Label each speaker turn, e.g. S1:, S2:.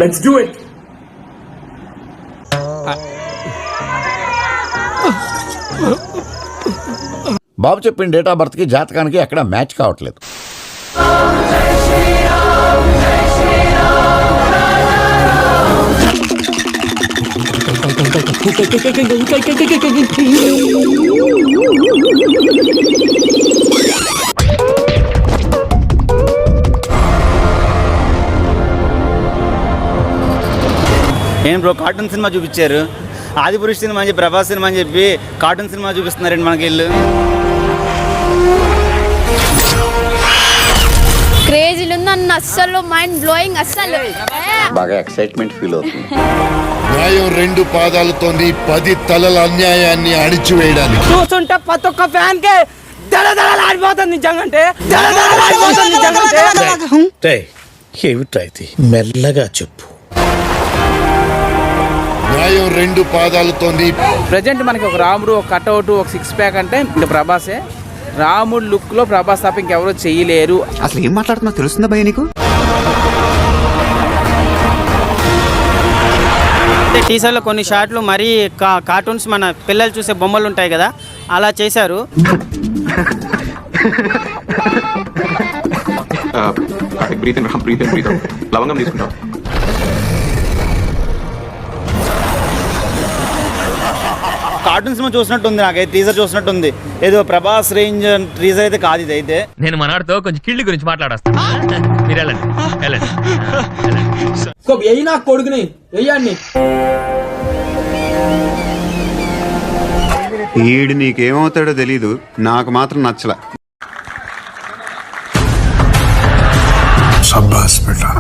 S1: Let's do it.
S2: బాబు చెప్పిన date of బర్త్కి జాతకానికి ఎక్కడ మ్యాచ్ కావట్లేదు.
S3: ఏం బ్రో కార్టూన్ సినిమా చూపించారు, ఆదిపురుష్ సినిమా అని చెప్పి ప్రభాస్ సినిమా అని చెప్పి కార్టూన్ సినిమా చూపిస్తున్నారండి మనకి వీళ్ళు.
S4: క్రేజీలు ఉందన్న, అస్సలు మైండ్ బ్లోయింగ్, అస్సలు
S2: బాగా ఎక్సైట్మెంట్ ఫీల్ అవుతుంది.
S5: న్యాయం రెండు పాదాలతో 10 తలల అన్యాయాన్ని అణిచివేయడానికి
S6: చూస్తుంటే ప్రతి ఒక్క ఫ్యాన్ కే దడదడలాడిపోతుంది నిజంగంటే.
S7: ఏమిటైతే మెల్లగా చెప్పు.
S5: న్యాయం రెండు పాదాలతో
S6: ప్రజెంట్ మనకి ఒక రాముడు, ఒక కట్అవుట్, ఒక 6 ప్యాక్ అంటే ఇంకా ప్రభాసే. రాముడు లుక్ లో ప్రభాస్ తప్ప ఇంకెవరో చేయలేరు.
S8: అసలు ఏం మాట్లాడుతున్నా తెలుస్తుందా భయ్య నీకు?
S3: టీజర్లో కొన్ని షాట్లు మరీ కార్టూన్స్, మన పిల్లలు చూసే బొమ్మలు ఉంటాయి కదా, అలా చేశారు.
S8: లవంగం తీసుకుంటాం.
S3: కార్టూన్ సినిమా చూసినట్టుంది, నాకైతే టీజర్ చూసినట్టుంది. ఏదో ప్రభాస్ రేంజ్ టీజర్ అయితే కాదు ఇది. అయితే
S9: నేను మనవాడితో కొంచెం కిళ్ళి గురించి మాట్లాడేస్తాను. మీరు వెళ్ళండి.
S6: నా కొడుకుని వెయ్యండి.
S10: ఈడు నీకేమవుతాడో తెలీదు, నాకు మాత్రం నచ్చల.
S5: సబ్బాస్ బేటా.